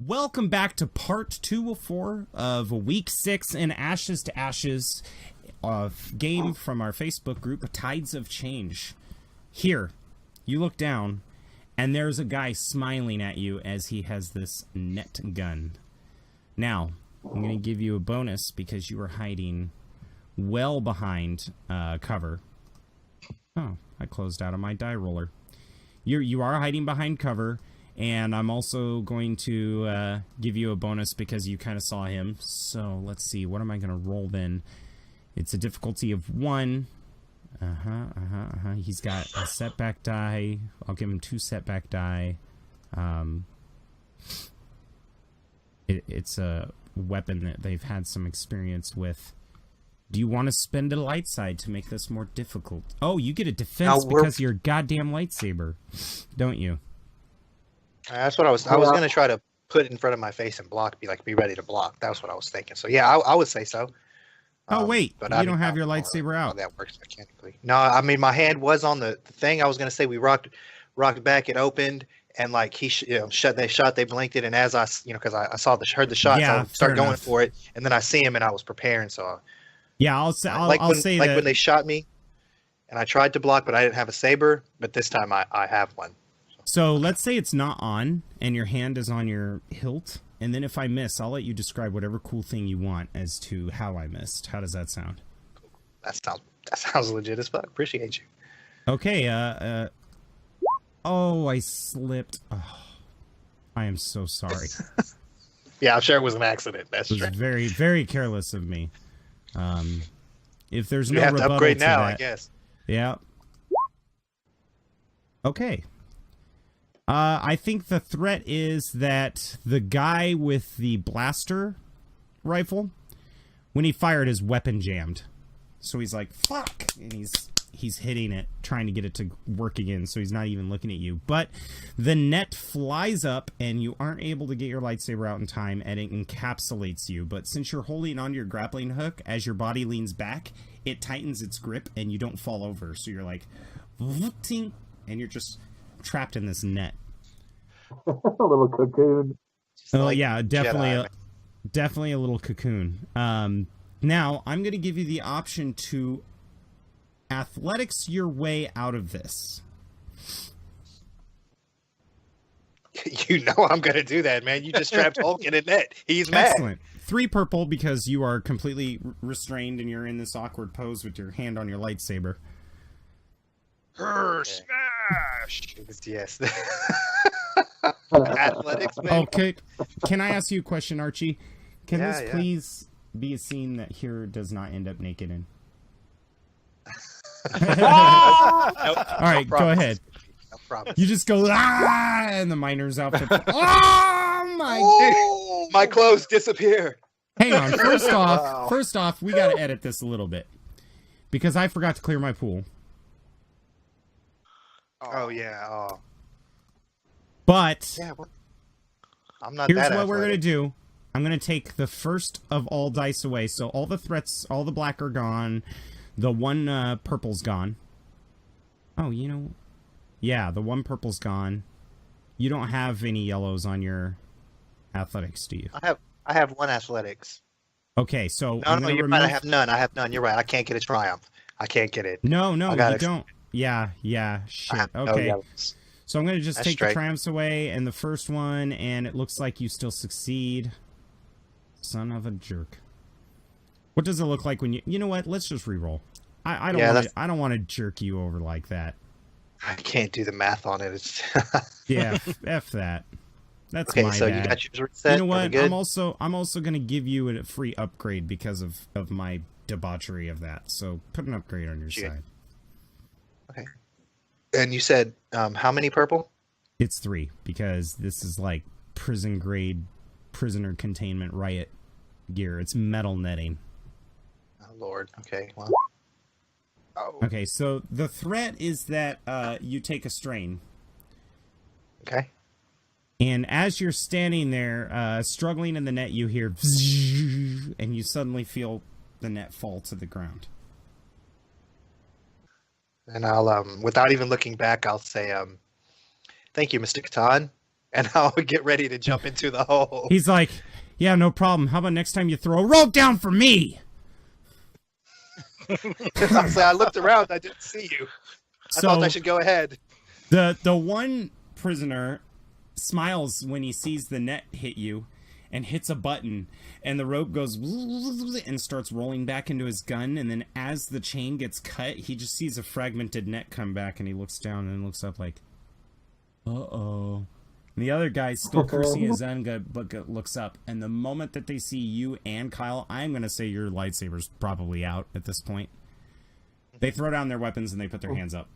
Welcome back to part 204 of week 6 in Ashes to Ashes game from our Facebook group, Tides of Change. Here, you look down, and there's a guy smiling at you as he has this net gun. Now, I'm going to give you a bonus because you are hiding well behind cover. Oh, I closed out of my die roller. You are hiding behind cover. And I'm also going to give you a bonus because you kind of saw him. So let's see. What am I going to roll then? It's a difficulty of 1. He's got a setback die. I'll give him 2 setback die. It's a weapon that they've had some experience with. Do you want to spend a light side to make this more difficult? Oh, you get a defense because of your goddamn lightsaber, don't you? That's what I was going to try to put in front of my face and block, be ready to block. That was what I was thinking. So yeah, I would say so. Oh wait, but you don't have your lightsaber out. That works mechanically. No, I mean my hand was on the thing. I was going to say we rocked back. It opened and like he shut. They blinked it, and as I because I heard the shot, so I started going for it, and then I see him and I was preparing. So yeah, I'll say that when they shot me, and I tried to block, but I didn't have a saber. But this time I have one. So let's say it's not on and your hand is on your hilt. And then if I miss, I'll let you describe whatever cool thing you want as to how I missed. How does that sound? That sounds legit as fuck. Appreciate you. Okay. Oh, I slipped. Oh, I am so sorry. Yeah, I'm sure it was an accident. That's true. It was very, very careless of me. If there's no rebuttal to upgrade now, that, I guess. Yeah. Okay. I think the threat is that the guy with the blaster rifle, when he fired, his weapon jammed. So he's like, fuck! And he's hitting it, trying to get it to work again, so he's not even looking at you. But the net flies up, and you aren't able to get your lightsaber out in time, and it encapsulates you. But since you're holding onto your grappling hook, as your body leans back, it tightens its grip, and you don't fall over. So you're like, and you're just trapped in this net. A little cocoon. Oh yeah, definitely a little cocoon. Now I'm going to give you the option to athletics your way out of this. You know I'm going to do that, man. You just trapped Hulk in a net. He's mad. Excellent. 3 purple because you are completely restrained and you're in this awkward pose with your hand on your lightsaber. Smash! Yes. Athletics, man. Okay. Can I ask you a question, Archie? Can this please be a scene that Hir does not end up naked in? All right, go ahead. No problem. You just go, and the miner's outfit. Oh, my. My clothes disappear. Hang on. First off, we got to edit this a little bit. Because I forgot to clear my pool. Oh, yeah. Oh. But yeah, I'm not. Here's what we're gonna do. I'm gonna take the first of all dice away. So all the threats, all the black are gone. The one purple's gone. Oh, yeah, the one purple's gone. You don't have any yellows on your athletics, do you? I have 1 athletics. Okay, so no, you're right. I have none. You're right. I can't get a triumph. I can't get it. No, you don't. Yeah. Shit. Okay. So I'm going to just take the triumphs away and the first one, and it looks like you still succeed. Son of a jerk. What does it look like when you... You know what? Let's just reroll. I don't want to jerk you over like that. I can't do the math on it. It's yeah, F that. That's okay, my so bad. You got yours reset? You know what? I'm also going to give you a free upgrade because of my debauchery of that. So put an upgrade on your side. Okay. And you said how many purple? It's 3 because this is like prison grade prisoner containment riot gear. It's metal netting. Oh Lord. Okay. Well. Oh. Okay, so the threat is that you take a strain. Okay. And as you're standing there struggling in the net, you hear and you suddenly feel the net fall to the ground. And I'll, without even looking back, I'll say, thank you, Mr. Catan. and I'll get ready to jump into the hole. He's like, yeah, no problem. How about next time you throw a rope down for me? I looked around. I didn't see you. I thought I should go ahead. The one prisoner smiles when he sees the net hit you and hits a button, and the rope goes and starts rolling back into his gun, and then as the chain gets cut, he just sees a fragmented net come back, and he looks down and looks up like, uh-oh. And the other guy's still cursing his gun, but looks up, and the moment that they see you and Kyle, I'm going to say your lightsaber's probably out at this point. They throw down their weapons and they put their hands up.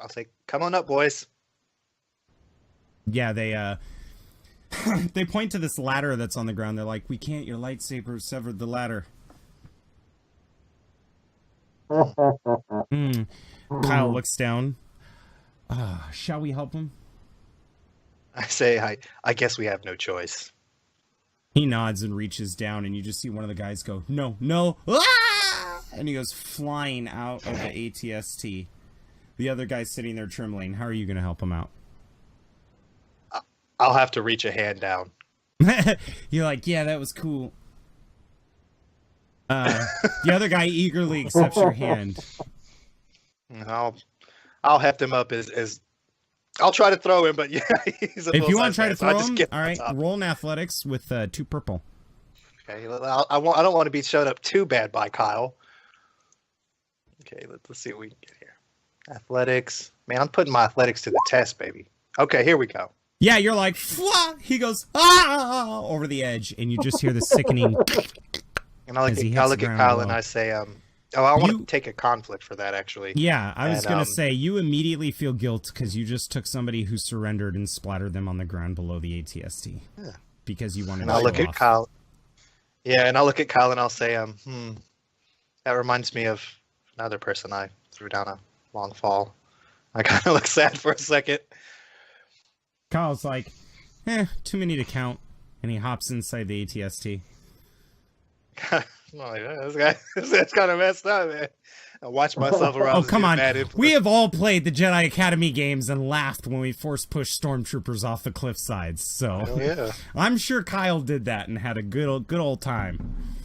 I'll say, come on up, boys. Yeah, they they point to this ladder that's on the ground. They're like, we can't, your lightsaber severed the ladder. Kyle looks down. Shall we help him? I say, I guess we have no choice. He nods and reaches down, and you just see one of the guys go, no, no, ah! And he goes flying out of the ATST. The other guy's sitting there trembling. How are you going to help him out? I'll have to reach a hand down. You're like, yeah, that was cool. The other guy eagerly accepts your hand. I'll heft him up as I'll try to throw him, but yeah, he's a if you want to try to throw him, all right, top. roll an athletics with 2 purple. Okay, I don't want to be showed up too bad by Kyle. Okay, let's see what we can get here. Athletics. Man, I'm putting my athletics to the test, baby. Okay, here we go. Yeah, you're like, Fwah! He goes, ah, over the edge, and you just hear the sickening. And I look at Kyle and I say, I want to take a conflict for that, actually. Yeah, I was going to say, you immediately feel guilt because you just took somebody who surrendered and splattered them on the ground below the ATST. Yeah. Because you wanted to I'll look at Kyle. Yeah, and I'll look at Kyle and I'll say, that reminds me of another person I threw down a long fall. I kind of look sad for a second. Kyle's like, too many to count. And he hops inside the ATST. That's kind of messed up, man. I watch myself around. Oh, come on. We have all played the Jedi Academy games and laughed when we force pushed stormtroopers off the cliff sides. So yeah. I'm sure Kyle did that and had a good old time.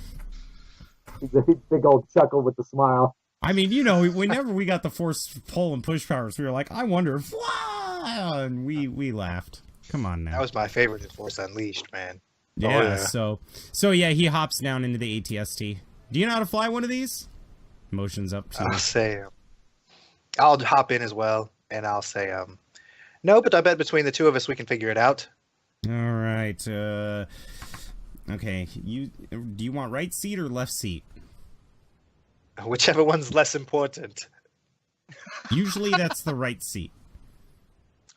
Big old chuckle with the smile. I mean, whenever we got the force pull and push powers, we were like, I wonder if, and we laughed. Come on now. That was my favorite in Force Unleashed, man. Yeah, so yeah, he hops down into the ATST. Do you know how to fly one of these? Motions up to I'll say, I'll hop in as well, and I'll say, no, but I bet between the two of us we can figure it out. All right. Okay. Do you want right seat or left seat? Whichever one's less important. Usually that's the right seat.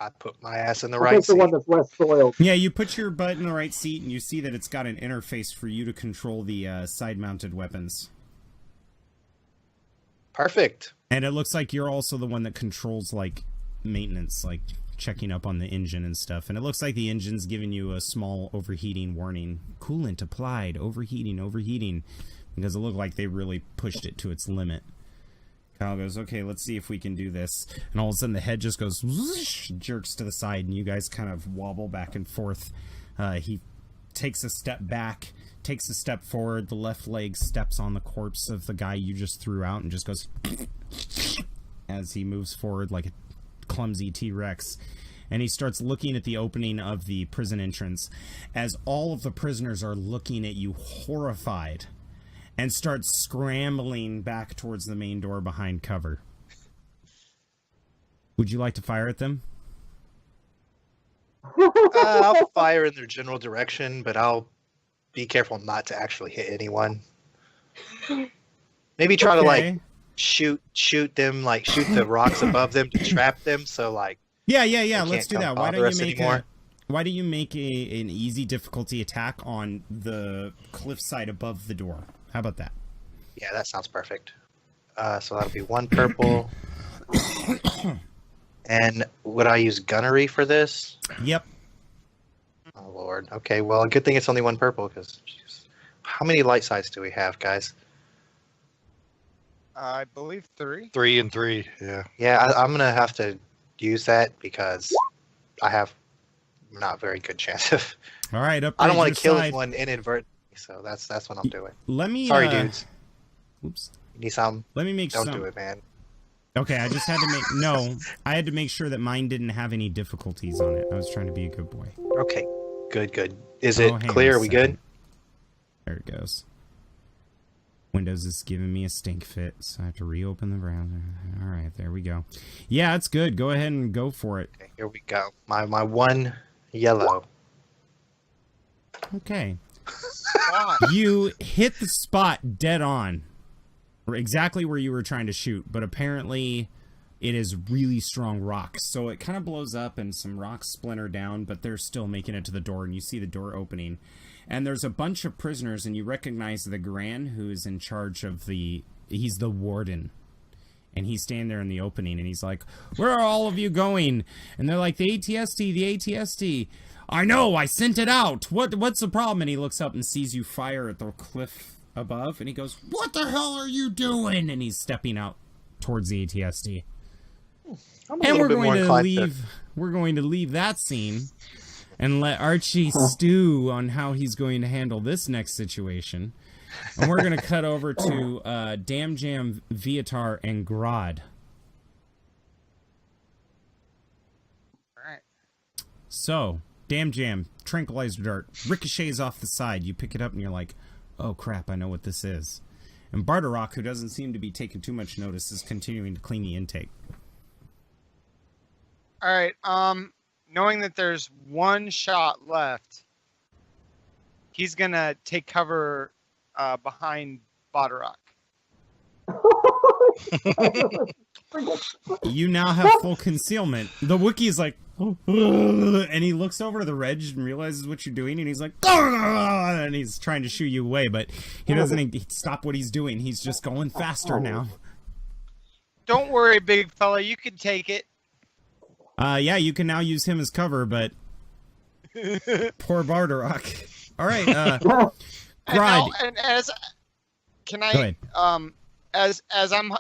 I put my ass in the right seat. The one that's less soiled. Yeah, you put your butt in the right seat, and you see that it's got an interface for you to control the side-mounted weapons. Perfect. And it looks like you're also the one that controls, like, maintenance, like checking up on the engine and stuff. And it looks like the engine's giving you a small overheating warning. Coolant applied, overheating. Because it looked like they really pushed it to its limit. Kyle goes, okay, let's see if we can do this. And all of a sudden the head just goes, whoosh, jerks to the side, and you guys kind of wobble back and forth. He takes a step back, takes a step forward. The left leg steps on the corpse of the guy you just threw out and just goes as he moves forward like a clumsy T-Rex. And he starts looking at the opening of the prison entrance as all of the prisoners are looking at you horrified and start scrambling back towards the main door behind cover. Would you like to fire at them? I'll fire in their general direction, but I'll be careful not to actually hit anyone. Maybe try to like shoot them, like shoot the rocks above them to trap them. So like yeah. Let's do that. Why don't you make an easy difficulty attack on the cliffside above the door? How about that? Yeah, that sounds perfect. So that'll be 1 purple. And would I use gunnery for this? Yep. Oh, Lord. Okay, well, good thing it's only 1 purple, because how many light sides do we have, guys? I believe 3. 3 and 3, yeah. Yeah, I'm going to have to use that because I have not very good chance of. All right, I don't want to to kill this one inadvertently, so that's what I'm doing. Let me. Sorry, dudes. Oops. You need some? Let me make. Don't do it, man. Okay, I just had to make. No, I had to make sure that mine didn't have any difficulties on it. I was trying to be a good boy. Okay, good. Is it clear? Are we good? There it goes. Windows is giving me a stink fit, so I have to reopen the browser. All right, there we go. Yeah, it's good. Go ahead and go for it. Okay, here we go. My one yellow. Okay. You hit the spot dead on, exactly where you were trying to shoot, but apparently it is really strong rocks. So it kind of blows up and some rocks splinter down, but they're still making it to the door, and you see the door opening. And there's a bunch of prisoners, and you recognize the Gran, who is in charge of he's the warden. And he's standing there in the opening, and he's like, "Where are all of you going?" And they're like, "The ATST, the ATST." "I know, I sent it out. What's the problem?" And he looks up and sees you fire at the cliff above, and he goes, "What the hell are you doing?" And he's stepping out towards the ATST. And we're going to leave that scene and let Archie stew on how he's going to handle this next situation. And we're going to cut over to Damjam, Viatar, and Grod. All right. So, Damjam, tranquilizer dart, ricochets off the side. You pick it up and you're like, "Oh crap, I know what this is." And Barterok, who doesn't seem to be taking too much notice, is continuing to clean the intake. All right. Knowing that there's one shot left, he's gonna take cover behind Barterok. You now have full concealment. The Wookiee is like, and he looks over to the Reg and realizes what you're doing, and he's like, and he's trying to shoo you away, but he doesn't stop what he's doing. He's just going faster now. Don't worry, big fella. You can take it. Yeah, you can now use him as cover, but poor Barterok. All right, Grod. And as I'm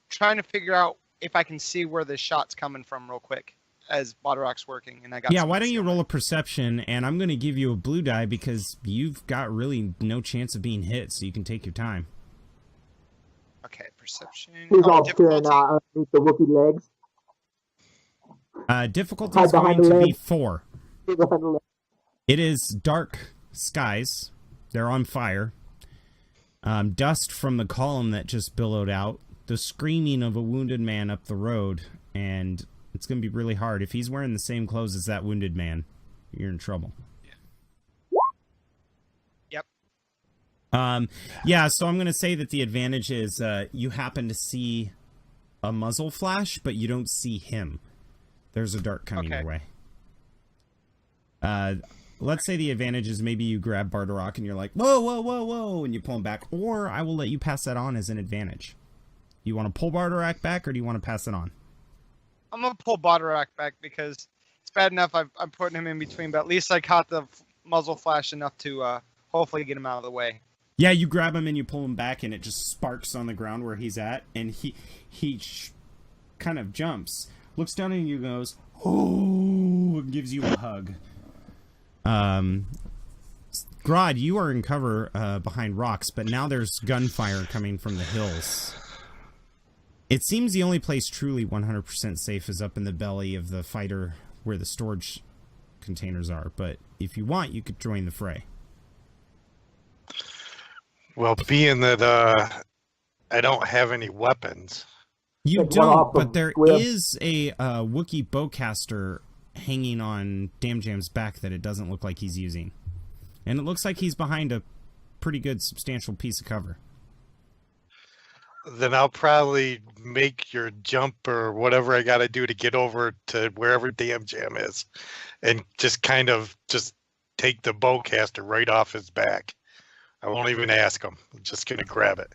trying to figure out if I can see where the shot's coming from real quick as Barterok's working, and I got. Yeah, why don't you roll a perception, and I'm going to give you a blue die because you've got really no chance of being hit, so you can take your time. Okay, perception. He's all staring underneath the Wookiee legs. Difficulty is going to be 4. It is dark skies. They're on fire. Dust from the column that just billowed out. The screaming of a wounded man up the road. And it's going to be really hard. If he's wearing the same clothes as that wounded man, you're in trouble. Yep. Yeah, so I'm going to say that the advantage is you happen to see a muzzle flash, but you don't see him. There's a dart coming your way. Let's say the advantage is maybe you grab Barterok and you're like, "Whoa, whoa, whoa, whoa," and you pull him back. Or I will let you pass that on as an advantage. You want to pull Barterok back, or do you want to pass it on? I'm going to pull Barterok back because it's bad enough I'm putting him in between, but at least I caught the muzzle flash enough to hopefully get him out of the way. Yeah, you grab him and you pull him back, and it just sparks on the ground where he's at, and he kind of jumps. Looks down at you and goes, "Oh," and gives you a hug. Grod, you are in cover behind rocks, but now there's gunfire coming from the hills. It seems the only place truly 100% safe is up in the belly of the fighter where the storage containers are, but if you want, you could join the fray. Well, being that I don't have any weapons... You don't, but there is a Wookiee bowcaster hanging on Damjam's back that it doesn't look like he's using. And it looks like he's behind a pretty good substantial piece of cover. Then I'll probably make your jump or whatever I got to do to get over to wherever Damjam is. And just kind of just take the bowcaster right off his back. I won't even ask him. I'm just going to grab it.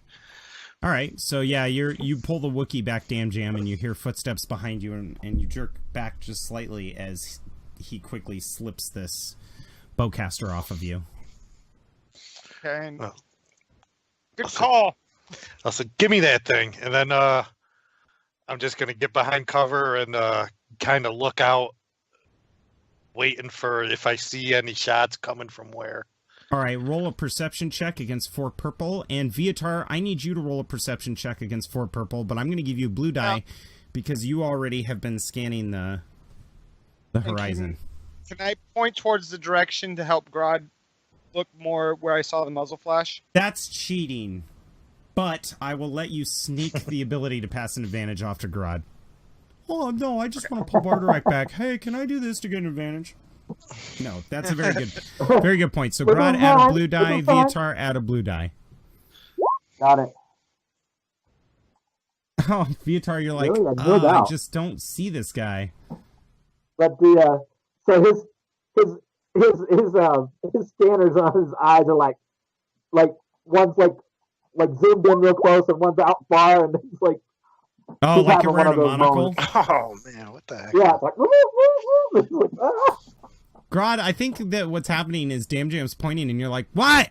All right, so yeah, you pull the Wookiee back, Damjam, and you hear footsteps behind you, and you jerk back just slightly as he quickly slips this bowcaster off of you. Okay. Good call. I said, "Give me that thing," and then I'm just gonna get behind cover and kind of look out, waiting for if I see any shots coming from where. All right, roll a perception check against 4 purple. And Viatar, I need you to roll a perception check against 4 purple, but I'm going to give you a blue die because you already have been scanning the horizon. Can I point towards the direction to help Grod look more where I saw the muzzle flash? That's cheating, but I will let you sneak the ability to pass an advantage off to Grod. Oh, no, I just want to pull Bardorak back. Hey, can I do this to get an advantage? No, that's a very good point. So Grod, add a blue die. Viatar, add a blue die. Got it. Oh, Viatar, you're like, Really? I just don't see this guy. But so his scanners on his eyes are like one's like zoomed in real close and one's out far, and it's like. Oh, like you're wearing a monocle? Oh man, what the heck? Yeah, it's like. It's like ah. Grod, I think that what's happening is Damjam's pointing, and you're like, what?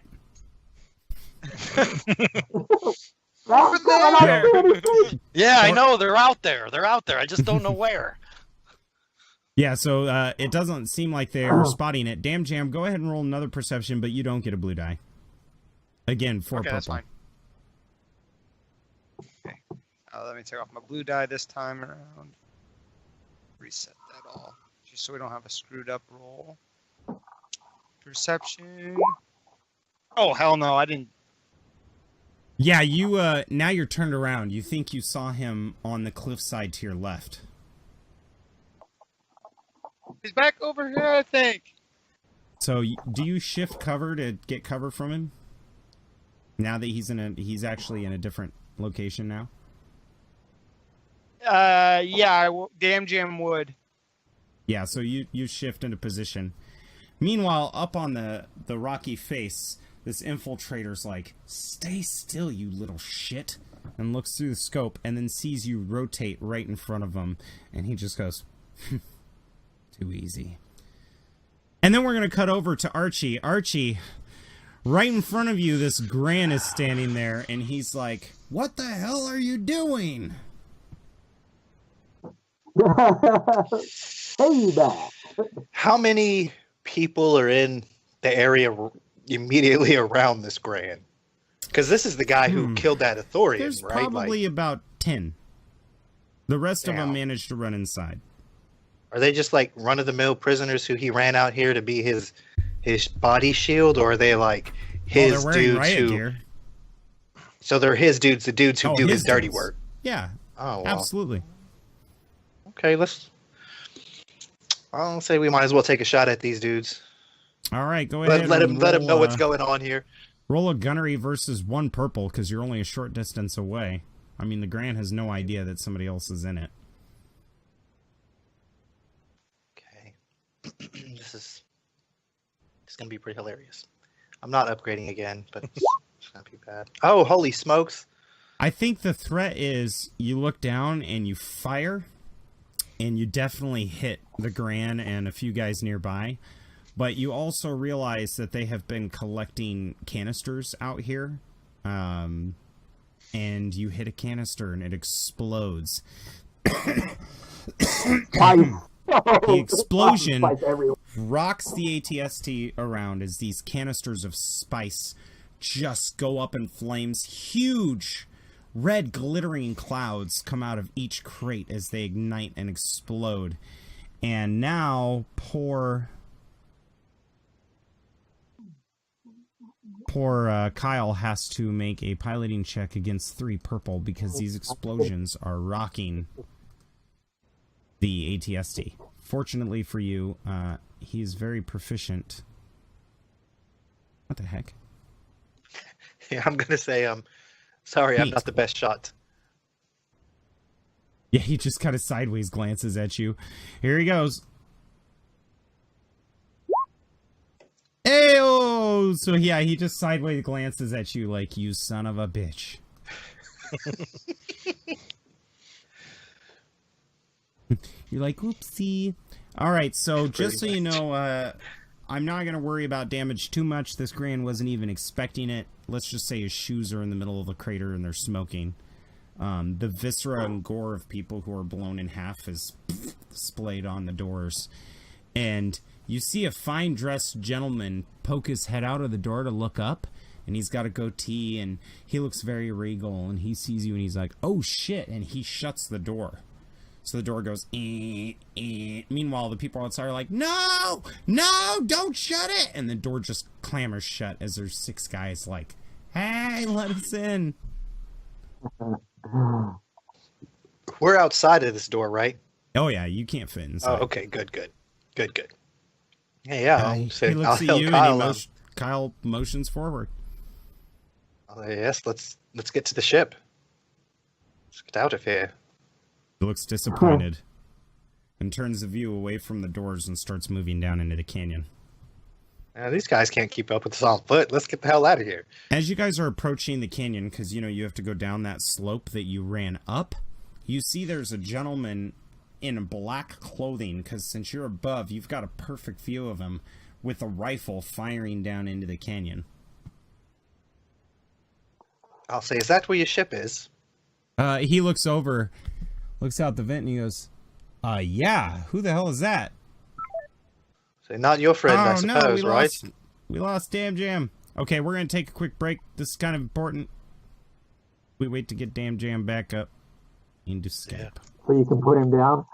Yeah, I know they're out there. They're out there. I just don't know where. Yeah, so it doesn't seem like they're spotting it. Damjam, go ahead and roll another perception, but you don't get a blue die. Again, 4 Okay, purple. that's fine. Okay. Let me take off my blue die this time around. Reset that all. Just so we don't have a screwed up roll. Perception. Oh, hell no, I didn't. Yeah, you now you're turned around. You think you saw him on the cliffside to your left. He's back over here, I think. So do you shift cover to get cover from him? Now that he's actually in a different location now? Yeah, Damjam would. Yeah, so you shift into position. Meanwhile, up on the rocky face, this infiltrator's like, stay still, you little shit, and looks through the scope and then sees you rotate right in front of him, and he just goes, too easy. And then we're going to cut over to Archie. Archie, right in front of you, this Gran is standing there, and he's like, what the hell are you doing? Hey, back. How many people are in the area immediately around this Gran? Because this is the guy who killed that Athorian, There's right? probably about 10. The rest of them Damn. managed to run inside. Are they just like run-of-the-mill prisoners who he ran out here to be his body shield, or are they like his they're wearing dudes riot who? gear. So they're his dudes, the dudes who do his dirty dudes. work. Yeah, Oh, well. absolutely. Okay, I'll say we might as well take a shot at these dudes. All right, go ahead. Let and them roll, know what's going on here. Roll a gunnery versus 1 purple because you're only a short distance away. I mean, the Gran has no idea that somebody else is in it. Okay, this is gonna be pretty hilarious. I'm not upgrading again, but it's not be bad. Oh, holy smokes! I think the threat is you look down and you fire, and you definitely hit the Gran and a few guys nearby. But you also realize that they have been collecting canisters out here. And you hit a canister and it explodes. The explosion rocks the ATST around as these canisters of spice just go up in flames. Huge red glittering clouds come out of each crate as they ignite and explode. And now poor Kyle has to make a piloting check against 3 purple because these explosions are rocking the ATST. Fortunately for you, he's very proficient. What the heck? Yeah, I'm gonna say sorry, I'm Neat. not the best shot. Yeah, he just kind of sideways glances at you. Here he goes. Ayo! So yeah, he just sideways glances at you like, you son of a bitch. You're like, oopsie. Alright, so just so you know, I'm not going to worry about damage too much. This Gran wasn't even expecting it. Let's just say his shoes are in the middle of the crater and they're smoking. The viscera and gore of people who are blown in half is splayed on the doors. And you see a fine-dressed gentleman poke his head out of the door to look up, and he's got a goatee, and he looks very regal, and he sees you, and he's like, oh, shit, and he shuts the door. So the door goes, eh, eh. Meanwhile, the people outside are like, no, don't shut it. And the door just clammers shut as there's 6 guys like, hey, let us in. We're outside of this door, right? Oh, yeah, you can't fit inside. Oh, okay, good. Yeah. He looks at you, and Kyle motions forward. Yes, let's get to the ship. Let's get out of here. He looks disappointed and turns the view away from the doors and starts moving down into the canyon. These guys can't keep up with us on foot. Let's get the hell out of here. As you guys are approaching the canyon, because, you have to go down that slope that you ran up, you see there's a gentleman in black clothing, because since you're above, you've got a perfect view of him with a rifle firing down into the canyon. I'll say, is that where your ship is? He looks over, looks out the vent, and he goes, yeah, who the hell is that? So not your friend, I suppose, right? We lost Damjam. Okay, we're going to take a quick break. This is kind of important. We wait to get Damjam back up into Skype. Yeah. So you can put him down?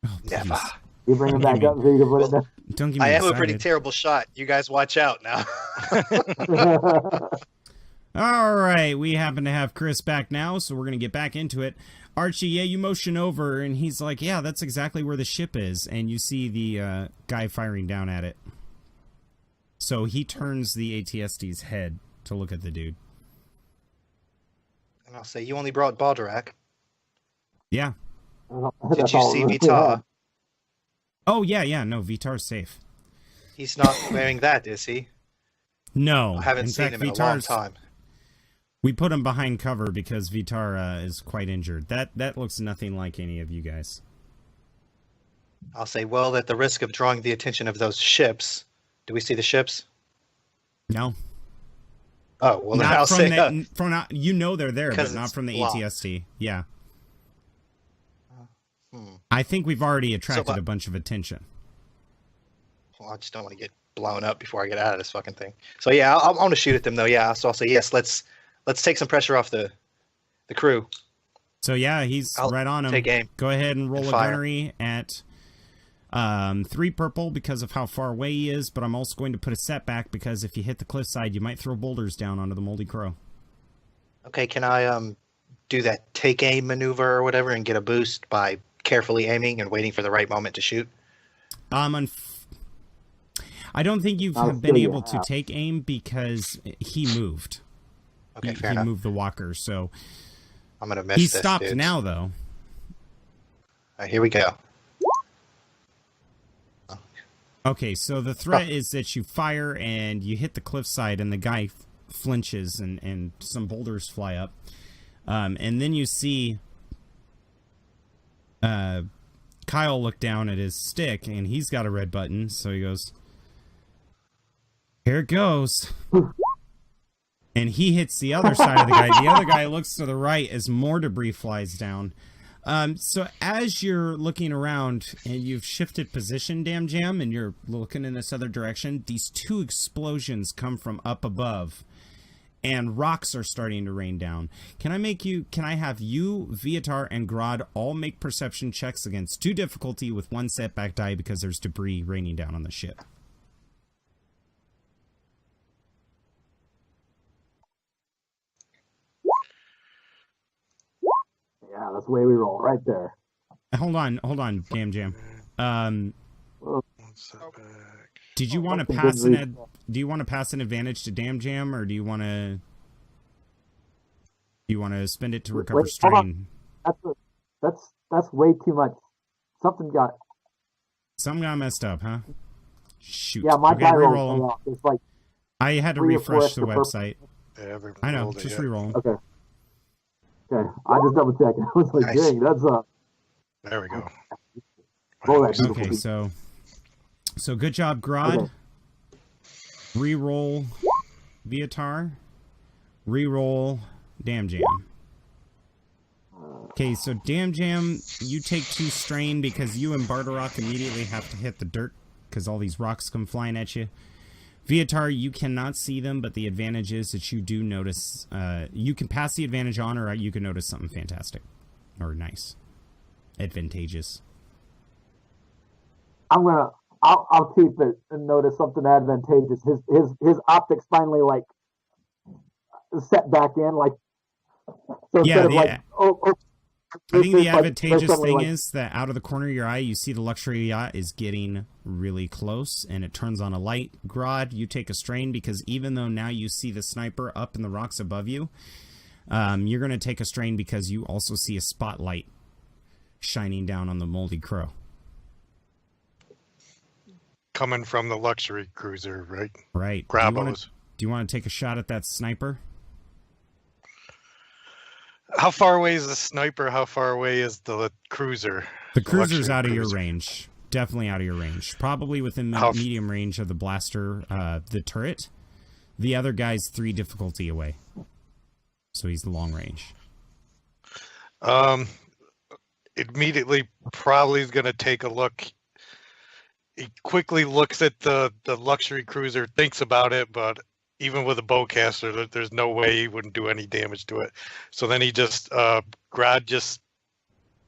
Oh, Never. You bring him back up so you can put him down? Don't get me I am excited. a pretty terrible shot. You guys watch out now. All right, we happen to have Chris back now, so we're going to get back into it. Archie, yeah, you motion over, and he's like, yeah, that's exactly where the ship is. And you see the guy firing down at it. So he turns the ATST's head to look at the dude. And I'll say, you only brought Baldorak. Yeah. Did you see Vitar? Oh, yeah, no, Vitar's safe. He's not wearing that, is he? No. I haven't seen him in a long time. We put him behind cover because Vitar is quite injured. That looks nothing like any of you guys. I'll say, well, at the risk of drawing the attention of those ships, do we see the ships? No. Oh, well, then not I'll from say... they're there, but not from the ATST. Yeah. I think we've already attracted a bunch of attention. Well, I just don't want to get blown up before I get out of this fucking thing. So, yeah, I want to shoot at them, though, yeah. So I'll say, yes, let's take some pressure off the crew. So, yeah, he's right on him. Take aim. Go ahead and roll a fire. gunnery at 3 purple because of how far away he is, but I'm also going to put a setback because if you hit the cliffside, you might throw boulders down onto the Moldy Crow. Okay, can I do that take aim maneuver or whatever and get a boost by carefully aiming and waiting for the right moment to shoot? I don't think you've been able to take aim because he moved. Okay, fair he enough. moved the walker, so I'm gonna miss he's this, stopped dudes. now, though. All right, here we go. Okay, so the threat is that you fire and you hit the cliffside and the guy flinches and some boulders fly up. And then you see Kyle look down at his stick and he's got a red button, so he goes, here it goes. And he hits the other side of the guy. The other guy looks to the right as more debris flies down. So as you're looking around and you've shifted position, Damjam, and you're looking in this other direction, these 2 explosions come from up above, and rocks are starting to rain down. Can I have you, Viatar, and Grod all make perception checks against 2 difficulty with 1 setback die because there's debris raining down on the ship? Yeah, that's the way we roll, right there. Hold on, Damjam. Did you want to pass do you want to pass an advantage to Damjam, or do you want to spend it to recover strain? That's way too much. Something got messed up, huh? Shoot. Yeah, my okay, die re-roll 'em. roll. It's like I had to 3 or 4 refresh the extra website. Yeah, I know, just re-roll 'em. okay. Okay, I just double checked. I was like, Nice. dang, that's There we go. roll that Okay, so good job, Grod. Okay. Re-roll Viatar. Re-roll Damjam. Okay, so Damjam, you take 2 strain because you and Bardorak immediately have to hit the dirt because all these rocks come flying at you. Viatar, you cannot see them, but the advantage is that you do notice. You can pass the advantage on, or you can notice something fantastic or nice, advantageous. I'll keep it and notice something advantageous. His optics finally like set back in, like so yeah. instead of like I think the advantageous like, thing is that out of the corner of your eye, you see the luxury yacht is getting really close, and it turns on a light. Grod, you take a strain because even though now you see the sniper up in the rocks above you, you're going to take a strain because you also see a spotlight shining down on the Moldy Crow. Coming from the luxury cruiser, right? Right. Grabos. Do you want to take a shot at that sniper? How far away is the sniper? How far away is the cruiser? The cruiser's out of your range. Definitely out of your range. Probably within medium range of the blaster, the turret. The other guy's 3 difficulty away. So he's the long range. Immediately probably is going to take a look. He quickly looks at the luxury cruiser, thinks about it, but even with a bowcaster, there's no way he wouldn't do any damage to it. So then he just, Grod just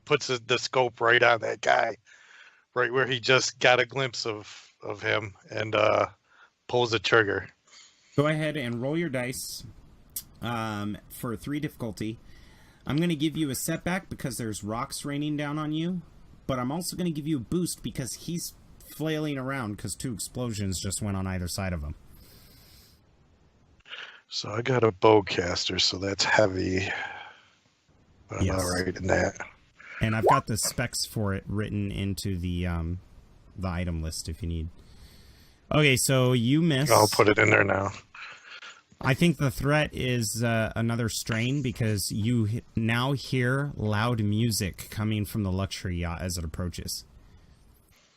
puts the scope right on that guy, right where he just got a glimpse of him, and pulls the trigger. Go ahead and roll your dice for 3 difficulty. I'm going to give you a setback because there's rocks raining down on you, but I'm also going to give you a boost because he's flailing around because 2 explosions just went on either side of him. So I got a bowcaster, so that's heavy. But I'm all right in that. And I've got the specs for it written into the item list if you need. Okay, so you miss. I'll put it in there now. I think the threat is another strain because you now hear loud music coming from the luxury yacht as it approaches.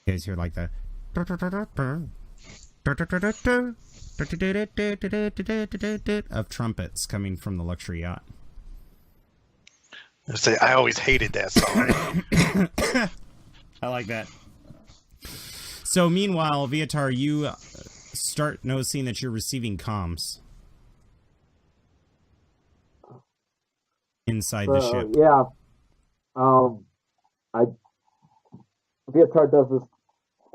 You guys hear like the of trumpets coming from the luxury yacht. I always hated that song. I like that. So meanwhile, Viatar, you start noticing that you're receiving comms inside the ship. Yeah. Viatar does this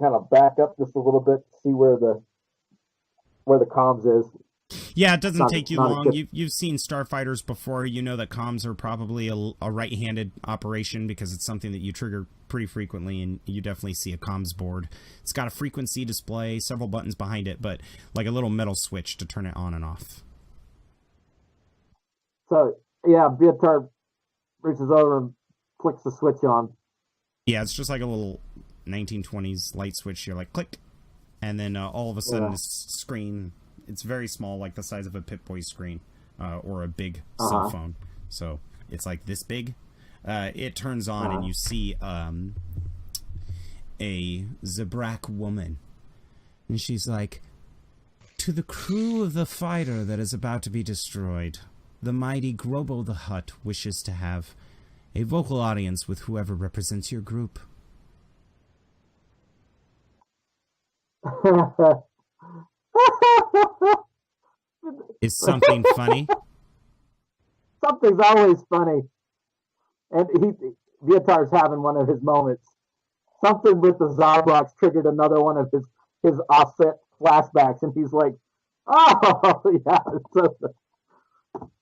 kind of back up just a little bit, see where the comms is. Yeah, it doesn't take you long. You've seen starfighters before. You know that comms are probably a right-handed operation because it's something that you trigger pretty frequently, and you definitely see a comms board. It's got a frequency display, several buttons behind it, but like a little metal switch to turn it on and off. So, yeah, Viatar reaches over and flicks the switch on. Yeah, it's just like a little 1920s light switch. You're like, click, and then all of a sudden this screen... It's very small, like the size of a Pip-Boy screen or a big cell phone. So it's like this big. It turns on and you see a Zabrak woman. And she's like, "To the crew of the fighter that is about to be destroyed, the mighty Grobo the Hutt wishes to have a vocal audience with whoever represents your group." Is something funny? Something's always funny. And Viatar's having one of his moments. Something with the Zarbox triggered another one of his offset flashbacks, and he's like, "Oh, yeah."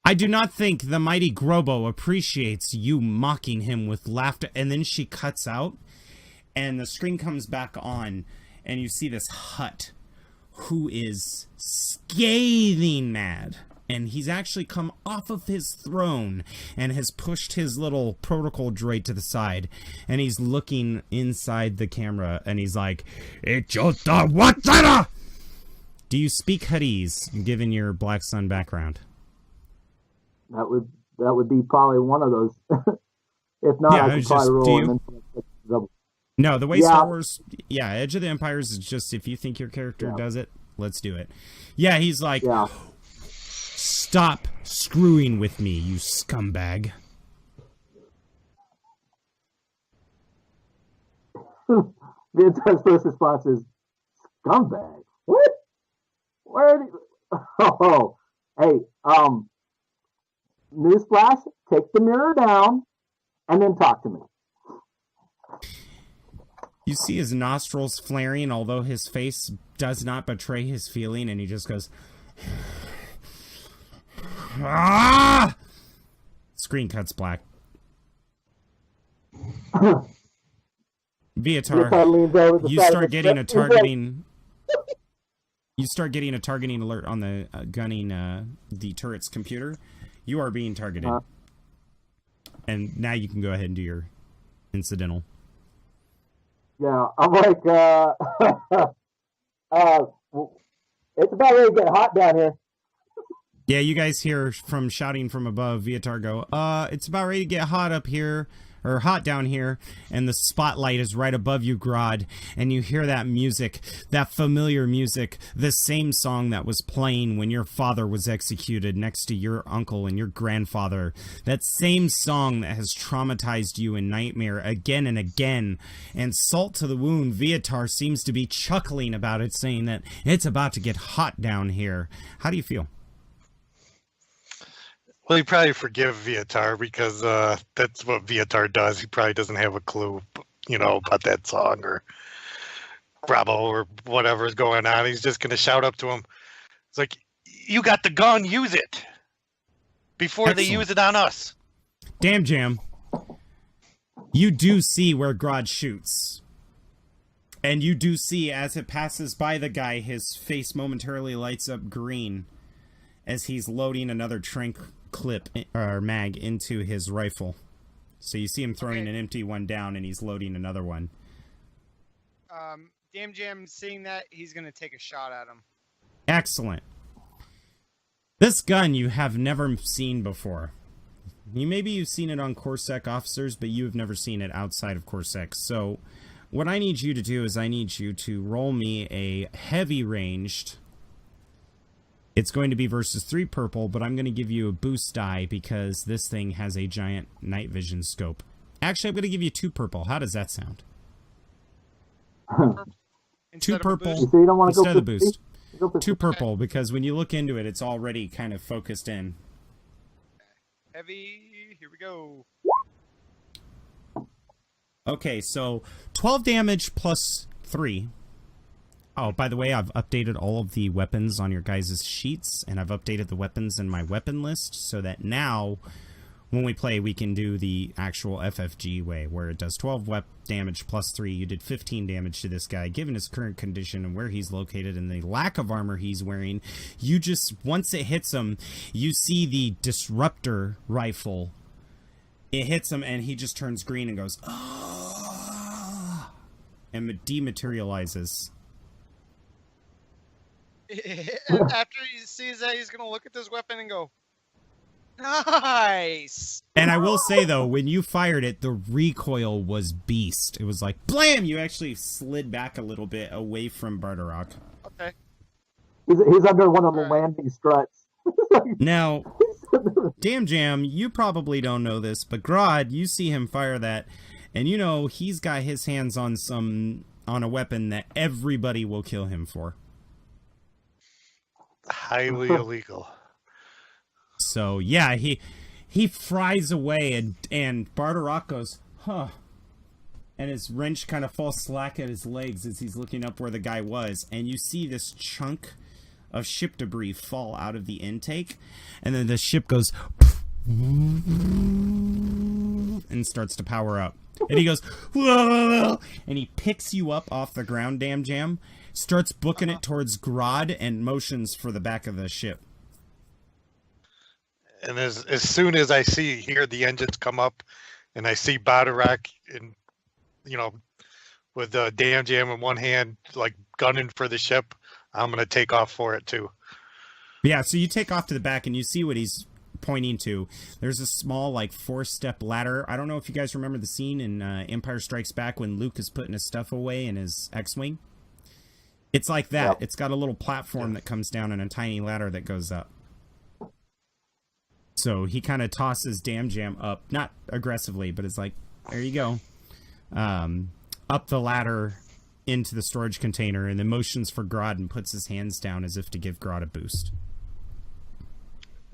I do not think the mighty Grobo appreciates you mocking him with laughter. And then she cuts out, and the screen comes back on, and you see this Hutt who is scathing mad, and he's actually come off of his throne and has pushed his little protocol droid to the side, and he's looking inside the camera, and he's like, "Ichota Watsara!" Do you speak Huttese, given your Black Sun background? That would be probably one of those. If not, I could probably roll him. No, the way Star Wars... Yeah, Edge of the Empires is just, if you think your character does it, let's do it. Yeah, he's like, "Stop screwing with me, you scumbag." Viatar's first response is, "Scumbag? What? Where did he... Oh, hey, newsflash, take the mirror down and then talk to me." You see his nostrils flaring, although his face does not betray his feeling, and he just goes, "Ah!" Screen cuts black. Viatar, you start getting a targeting. You start getting a targeting alert on the gunning the turret's computer. You are being targeted, and now you can go ahead and do your incidental. Yeah, I'm like, it's about ready to get hot down here. Yeah, you guys hear from shouting from above, Viatar go, it's about ready to get hot up here, or hot down here, and the spotlight is right above you, Grod, and you hear that music, that familiar music, the same song that was playing when your father was executed next to your uncle and your grandfather, that same song that has traumatized you in nightmare again and again, and salt to the wound, Viatar seems to be chuckling about it, saying that it's about to get hot down here. How do you feel? Well, he probably forgive Viatar because that's what Viatar does. He probably doesn't have a clue, about that song or Bravo or whatever is going on. He's just going to shout up to him. It's like, "You got the gun, use it before they use it on us." Damjam, you do see where Grod shoots. And you do see, as it passes by the guy, his face momentarily lights up green as he's loading another tranq clip or mag into his rifle. So you see him throwing an empty one down, and he's loading another one. Damjam, seeing that, he's going to take a shot at him. Excellent. This gun you have never seen before. Maybe you've seen it on Corpsec officers, but you have never seen it outside of Corpsec. So what I need you to do is I need you to roll me a heavy ranged. It's going to be versus 3 purple, but I'm going to give you a boost die because this thing has a giant night vision scope. Actually, I'm going to give you 2 purple. How does that sound? 2 purple So you don't want to instead go of the boost. 2 purple, because when you look into it, it's already kind of focused in. Heavy, here we go. Okay, so 12 damage plus 3. Oh, by the way, I've updated all of the weapons on your guys' sheets, and I've updated the weapons in my weapon list so that now, when we play, we can do the actual FFG way, where it does 12 damage plus 3. You did 15 damage to this guy, given his current condition and where he's located and the lack of armor he's wearing. You just, once it hits him, you see the disruptor rifle. It hits him, and he just turns green and goes, "Ah!" and dematerializes. After he sees that, he's going to look at this weapon and go, "Nice!" And I will say, though, when you fired it, the recoil was beast. It was like, blam! You actually slid back a little bit away from Barterok. Okay. He's under one of the landing struts. Now, Damjam, you probably don't know this, but Grod, you see him fire that, and you know he's got his hands on a weapon that everybody will kill him for. Highly illegal. So yeah, he fries away, and Barterok goes, "Huh," and his wrench kind of falls slack at his legs as he's looking up where the guy was, and you see this chunk of ship debris fall out of the intake, and then the ship goes and starts to power up, and he goes, "Whoa!" and he picks you up off the ground, Damjam, starts booking it towards Grod, and motions for the back of the ship. And as soon as I hear the engines come up, and I see Barterok in, with the Damjam in one hand, like gunning for the ship, I'm gonna take off for it too. Yeah, so you take off to the back, and you see what he's pointing to. There's a small, 4-step ladder. I don't know if you guys remember the scene in Empire Strikes Back when Luke is putting his stuff away in his X-Wing. It's like that. Yep. It's got a little platform that comes down and a tiny ladder that goes up. So he kind of tosses Damjam up, not aggressively, but it's like, there you go. up the ladder into the storage container and then motions for Grod and puts his hands down as if to give Grod a boost.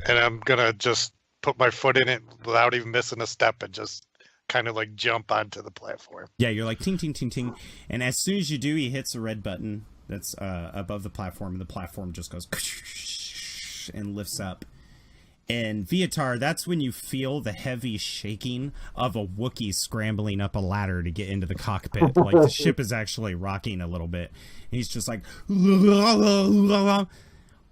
And I'm gonna just put my foot in it without even missing a step and just kind of like jump onto the platform. Yeah, you're like ting, ting, ting, ting. And as soon as you do, he hits a red button that's above the platform, and the platform just goes and lifts up. And Viatar, that's when you feel the heavy shaking of a Wookiee scrambling up a ladder to get into the cockpit. Like the ship is actually rocking a little bit. And he's just like,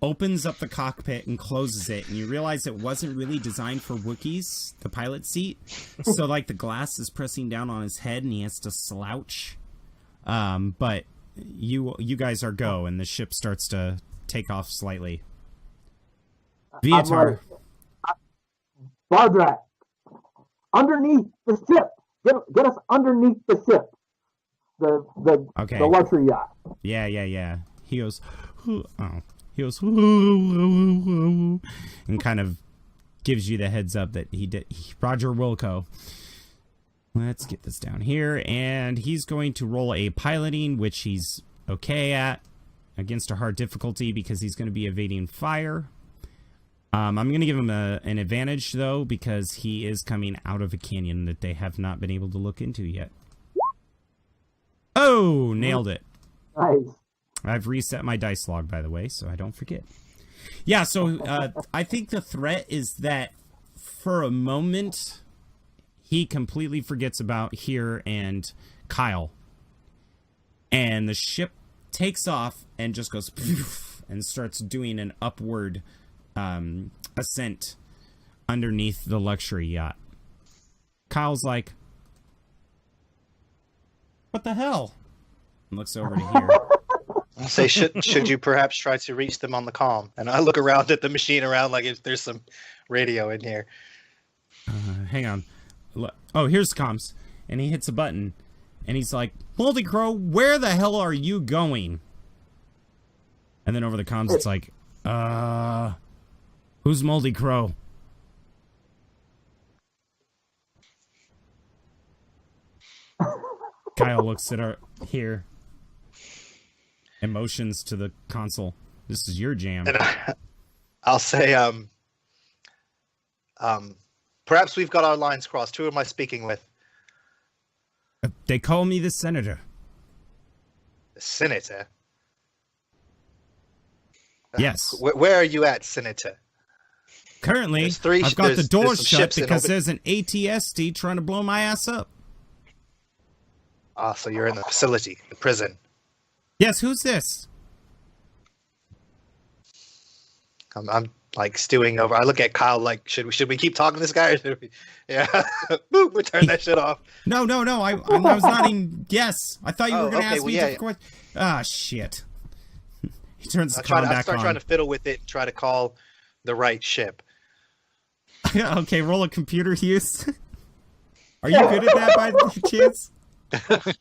opens up the cockpit and closes it. And you realize it wasn't really designed for Wookiees, the pilot seat. So like the glass is pressing down on his head and he has to slouch. But you guys are go, and the ship starts to take off slightly. Viatar. Bardrak, underneath the ship. Get us underneath the ship. The luxury yacht. Yeah. He goes, and kind of gives you the heads up that he did. Roger Wilco. Let's get this down here, and he's going to roll a piloting, which he's okay at, against a hard difficulty because he's going to be evading fire. I'm going to give him an advantage, though, because he is coming out of a canyon that they have not been able to look into yet. Oh, nailed it. Nice. I've reset my dice log, by the way, so I don't forget. Yeah, so I think the threat is that for a moment, he completely forgets about Hir and Kyle. And the ship takes off and just goes and starts doing an upward ascent underneath the luxury yacht. Kyle's like, what the hell? And looks over to Hir. I'll say, should you perhaps try to reach them on the comm? And I look around at the machine around like if there's some radio in here. Hang on. Oh, here's comms. And he hits a button. And he's like, Moldy Crow, where the hell are you going? And then over the comms, it's like, who's Moldy Crow? Kyle looks at her here and motions to the console. This is your jam. And I'll say, perhaps we've got our lines crossed. Who am I speaking with? They call me the senator. The senator? Yes. Where are you at, senator? Currently, I've got the door shut because there's an ATST trying to blow my ass up. Ah, so you're in the facility, the prison. Yes, who's this? I'm like stewing over. I look at Kyle like, should we keep talking to this guy? Or should we? Yeah, we turn that shit off. No. I was nodding yes. I thought you were going to ask me. Yeah. Of course. Ah, shit. He turns the comm back on. I start trying to fiddle with it and try to call the right ship. Okay, roll a computer use. Are you good at that by chance?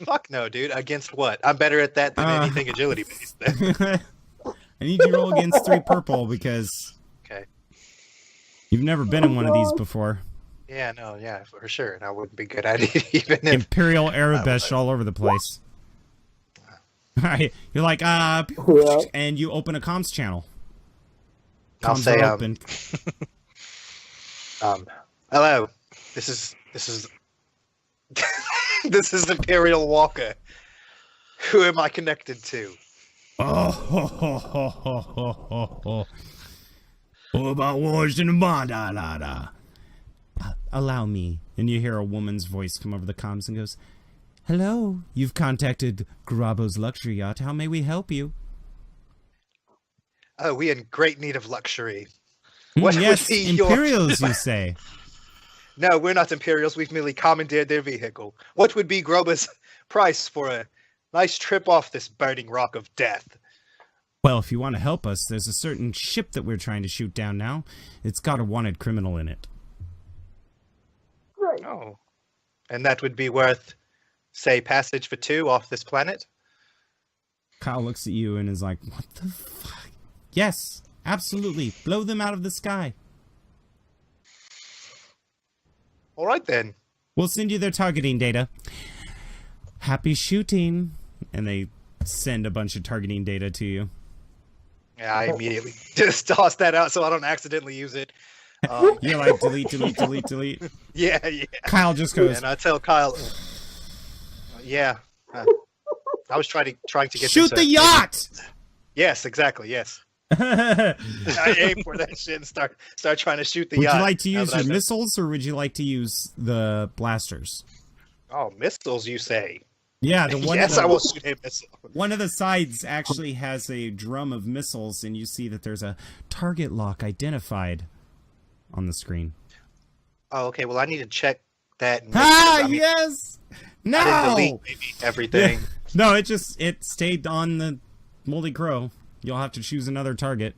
Fuck no, dude. Against what? I'm better at that than anything agility based. I need you to roll against 3 purple because you've never been in one of these before. Yeah, no, yeah, for sure. And I wouldn't be good at it even if Imperial Arabesh all over the place. All right, you're like and you open a comms channel. I'll say hello. This is this is Imperial Walker. Who am I connected to? Oh, about wars in the bond, allow me. And you hear a woman's voice come over the comms and goes, hello, you've contacted Grabo's luxury yacht. How may we help you? Oh, we in great need of luxury. Yes, Imperials, you say? No, we're not Imperials. We've merely commandeered their vehicle. What would be Groba's price for a nice trip off this burning rock of death? Well, if you want to help us, there's a certain ship that we're trying to shoot down now. It's got a wanted criminal in it. Right. Oh. And that would be worth, say, passage for 2 off this planet? Kyle looks at you and is like, what the fuck? Yes, absolutely. Blow them out of the sky. All right, then. We'll send you their targeting data. Happy shooting. And they send a bunch of targeting data to you. Yeah, I immediately just toss that out so I don't accidentally use it. You're like, delete. Yeah. Kyle just goes, And I tell Kyle, yeah. I was trying to get shoot the yacht! Yes, exactly, yes. I aim for that shit and start trying to shoot the yacht. Would you like to use your missiles, or would you like to use the blasters? Oh, missiles, you say? Yeah, the one. Yes, I will shoot a missile. One of the sides actually has a drum of missiles, and you see that there's a target lock identified on the screen. Oh, okay. Well, I need to check that. Yes. No. I didn't delete maybe everything. Yeah. No, it stayed on the Moldy Crow. You'll have to choose another target.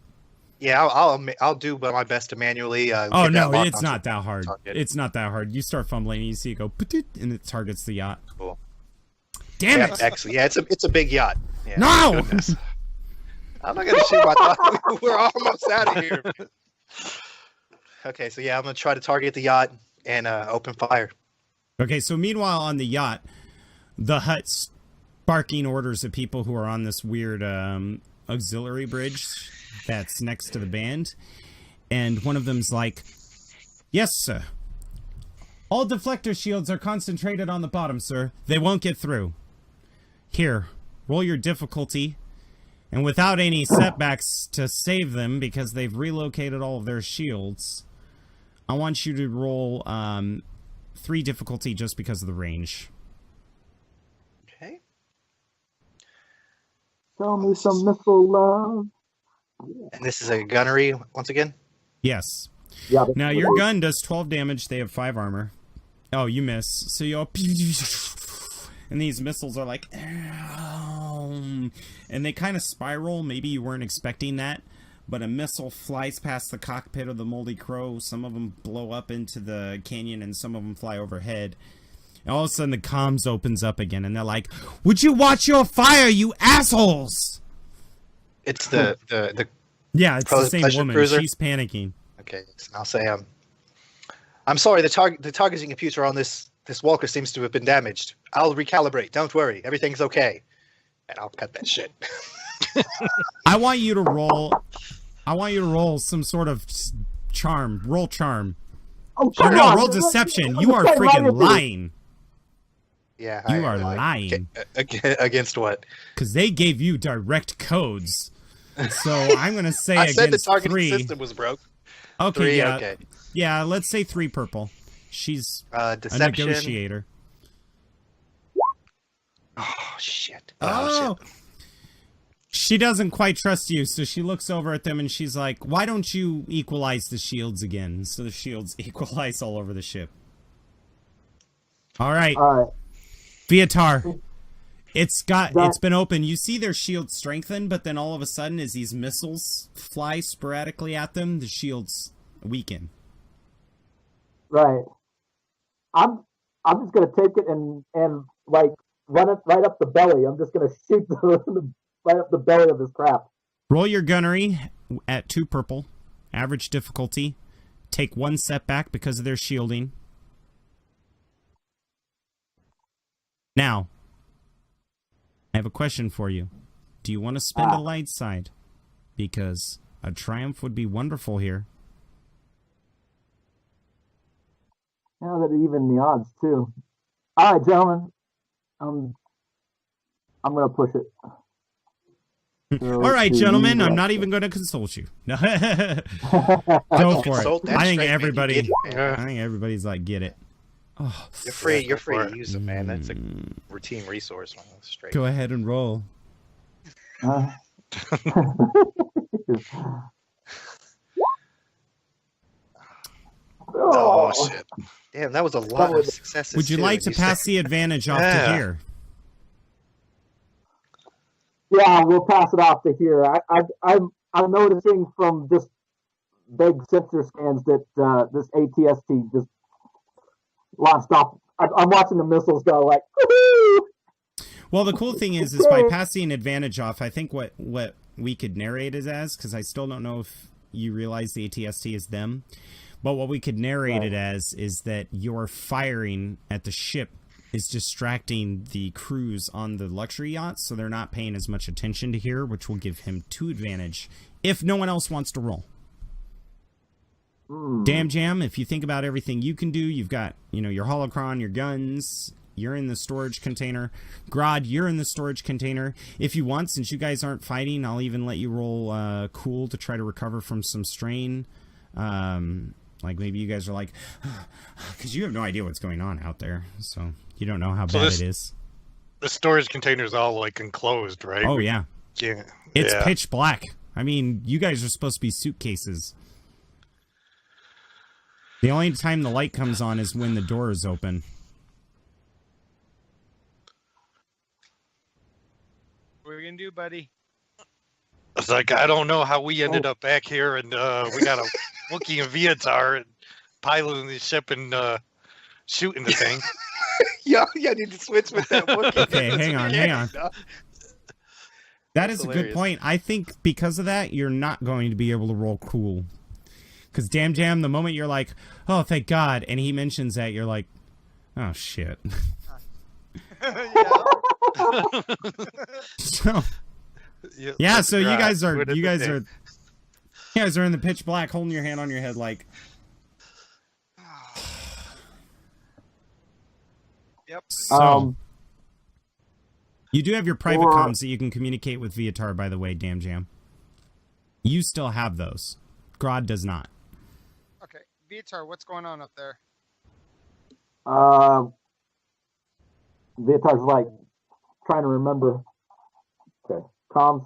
Yeah, I'll do my best to manually. Oh no, it's not that hard. It's not that hard. You start fumbling, and you see it go, and it targets the yacht. Cool. Damn it! Excellent. Yeah, it's a big yacht. Yeah, no. Goodness. I'm not gonna shoot my thought. We're almost out of here. Okay, so yeah, I'm gonna try to target the yacht and open fire. Okay, so meanwhile on the yacht, the Hutt's barking orders at people who are on this weird auxiliary bridge that's next to the band, and one of them's like, "Yes, sir. All deflector shields are concentrated on the bottom, sir. They won't get through. Here, roll your difficulty, and without any setbacks to save them because they've relocated all of their shields, I want you to roll 3 difficulty just because of the range." Okay. Show me some missile love. And this is a gunnery once again? Yes. Yeah. Now, your gun does 12 damage. They have 5 armor. Oh, you miss. So you'll... And these missiles are like... And they kind of spiral. Maybe you weren't expecting that. But a missile flies past the cockpit of the Moldy Crow. Some of them blow up into the canyon, and some of them fly overhead. And all of a sudden, the comms opens up again, and they're like, "Would you watch your fire, you assholes?" It's the Yeah, it's the same pleasure woman. cruiser? She's panicking. Okay, so I'll say I'm sorry. The targeting computer on this walker seems to have been damaged. I'll recalibrate. Don't worry, everything's okay. And I'll cut that shit. I want you to roll some sort of charm. Roll charm. Oh, Or come no, on. roll deception. You are freaking lying. Yeah, You are lying. Against what? Because they gave you direct codes. So I'm going to say I said the against targeting 3. system was broke. Okay, 3, yeah. okay. Yeah, let's say 3 purple. She's a Deception. negotiator. Oh shit. Oh! Shit. She doesn't quite trust you, so she looks over at them and she's like, "Why don't you equalize the shields again?" So the shields equalize all over the ship. All right. All right. Viatar. It's been open. You see their shields strengthen, but then all of a sudden, as these missiles fly sporadically at them, the shields weaken. Right. I'm just gonna take it and like run it right up the belly. I'm just gonna shoot right up the belly of his crap. Roll your gunnery at 2 purple, average difficulty. Take 1 setback because of their shielding. Now, I have a question for you. Do you want to spend a light side? Because a triumph would be wonderful here. Now that even the odds too. All right, gentlemen. I'm gonna push it. All right, gentlemen. I'm not even going to consult you. No. Go for it. I think everybody's like, get it. Oh, You're free to use it, man. That's a routine resource. Man. That's straight. go ahead and roll. Oh shit! Damn, that was a lot of successes. Would you like to pass the advantage off to here? Yeah, we'll pass it off to here. I'm noticing from just big sensor scans that this ATST just launched off. I'm watching the missiles go like. Woo-hoo! Well, the cool thing is by passing advantage off, I think what we could narrate it as, because I still don't know if you realize the ATST is them, but what we could narrate it as is that you're firing at the ship is distracting the crews on the luxury yachts, so they're not paying as much attention to Hir, which will give him 2 advantage if no one else wants to roll. Damjam, if you think about everything you can do, you've got, your holocron, your guns, you're in the storage container. Grod, you're in the storage container. If you want, since you guys aren't fighting, I'll even let you roll cool to try to recover from some strain. Like maybe you guys are like, because you have no idea what's going on out there, so you don't know how bad it is. The storage container's all like enclosed, right? Oh yeah. Yeah. It's pitch black. I mean, you guys are supposed to be suitcases. The only time the light comes on is when the door is open. What are we gonna do, buddy? It's like, I don't know how we ended up back here, and we got a Wookiee and Viatar and piloting the ship and shooting the thing. Yeah, I need to switch with that Wookiee. Okay, hang on. That is a good point. I think because of that, you're not going to be able to roll cool. Because Damjam, the moment you're like, oh, thank God, and he mentions that, you're like, oh, shit. So, yeah, so you guys are in the pitch black, holding your hand on your head like. Yep. So you do have your private comms that you can communicate with Viatar, by the way, Damjam. You still have those. Grod does not. Okay, Viatar, what's going on up there? Viatar's like trying to remember. Okay, comms.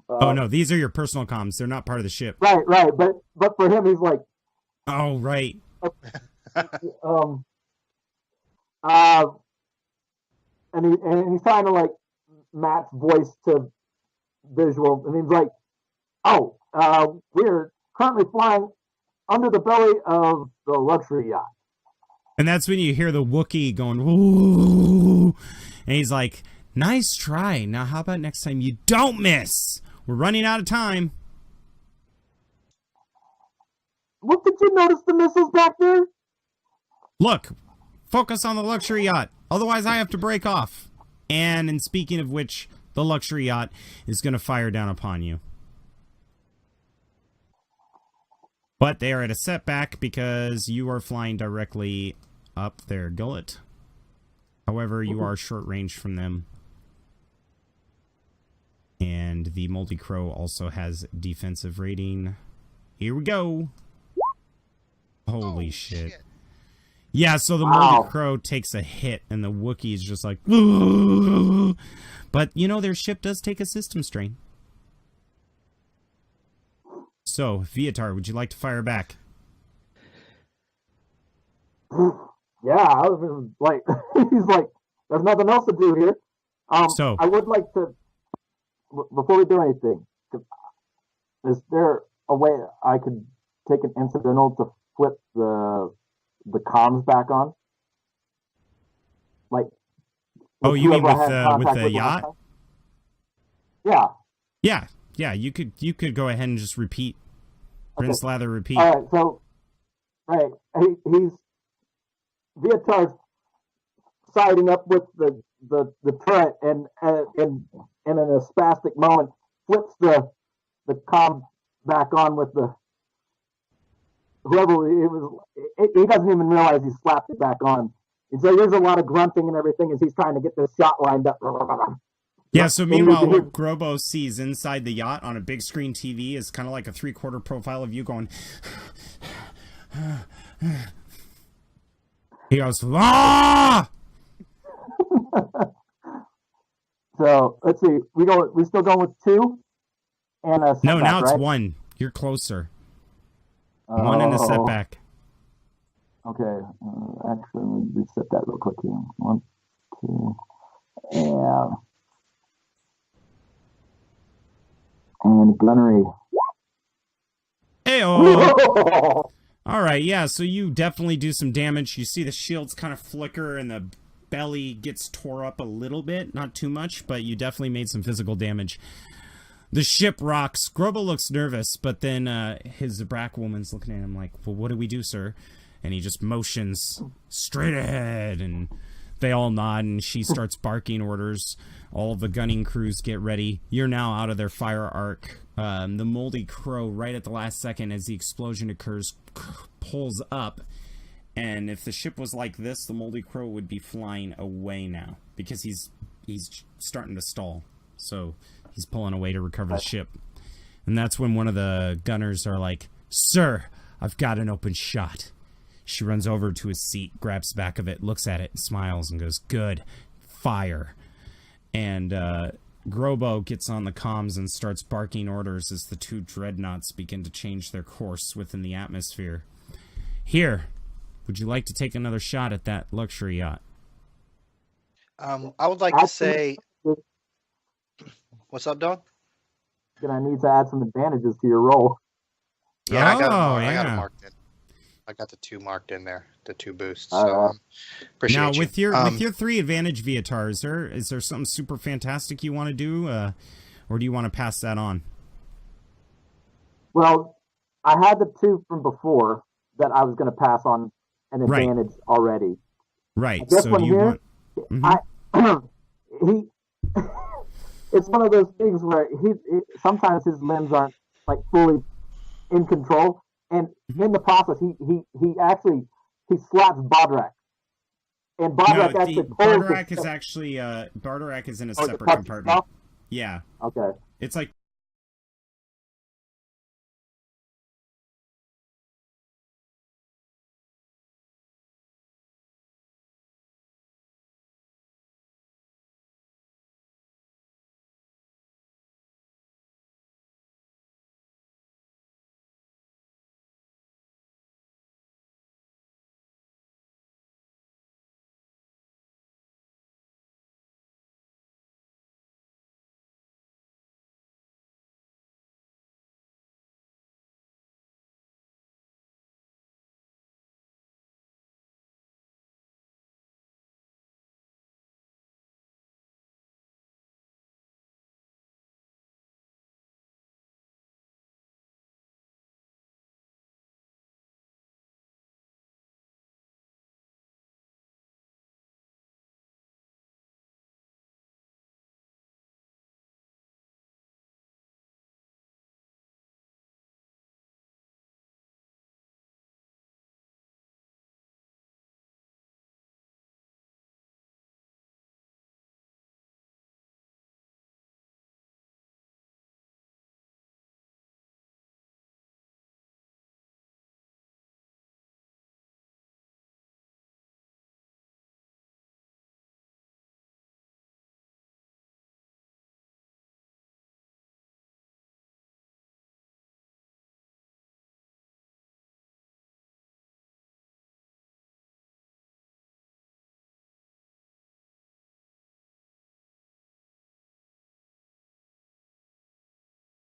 Oh no, these are your personal comms. They're not part of the ship. Right. But for him, he's like. Oh right. And he's trying to like match voice to visual, and he's like, "Oh, we're currently flying under the belly of the luxury yacht." And that's when you hear the Wookiee going, "Ooh," and he's like, "Nice try. Now, how about next time you don't miss? We're running out of time." What, did you notice the missiles back there? Look, focus on the luxury yacht. Otherwise, I have to break off. And speaking of which, the luxury yacht is going to fire down upon you. But they are at a setback because you are flying directly up their gullet. However, you are short range from them. And the Moldy Crow also has defensive rating. Here we go. Holy shit. Yeah, so the Moldy Crow takes a hit, and the Wookiee is just like, "Ooh." But, their ship does take a system strain. So, Viatar, would you like to fire back? Yeah, I was like, he's like, there's nothing else to do here. So I would like to, before we do anything, is there a way I could take an incidental to flip the comms back on? Like, oh, you mean with the yacht? Yeah. Yeah. You could go ahead and just repeat. Prince Lather, repeat. All right. So, he's Viatar's siding up with the turret, and in a spastic moment flips the comm back on with the. Whoever it was, he doesn't even realize he slapped it back on. And so there's a lot of grunting and everything as he's trying to get this shot lined up. Yeah, so meanwhile, what Grobo sees inside the yacht on a big screen TV is kind of like a 3/4 profile of you going. He goes, "Ah!" So let's see. We still going with 2 and a setback, no, now it's right? 1. You're closer. 1 and a setback. Okay. Actually, let me reset that real quick here. 1, 2, and gunnery. Hey-oh! All right, yeah, so you definitely do some damage. You see the shields kind of flicker and the belly gets tore up a little bit. Not too much, but you definitely made some physical damage. The ship rocks. Grobo looks nervous, but then his Zabrak woman's looking at him like, well, what do we do, sir? and he just motions straight ahead, and they all nod, and she starts barking orders. All of the gunning crews get ready. You're now out of their fire arc. The Moldy Crow, right at the last second as the explosion occurs, pulls up, and if the ship was like this, the Moldy Crow would be flying away now, because he's starting to stall. So he's pulling away to recover the ship. And that's when one of the gunners are like, "Sir, I've got an open shot." She runs over to his seat, grabs the back of it, looks at it, smiles, and goes, "Good. Fire." And Grobo gets on the comms and starts barking orders as the two dreadnoughts begin to change their course within the atmosphere. "Here, would you like to take another shot at that luxury yacht?" I would like to say, what's up, dog? I need to add some advantages to your roll. Yeah, I got it marked in. I got the 2 marked in there, the 2 boosts. So appreciate now, you. with your 3 advantage, Viatar, is there something super fantastic you want to do, or do you want to pass that on? Well, I had the 2 from before that I was going to pass on an advantage already. Right. This so one you here, want? it's one of those things where sometimes his limbs aren't like fully in control, and in the process, he slaps Bodrak, and Bodrak actually pulls Bardorak is in a separate compartment. Yeah. Okay. It's like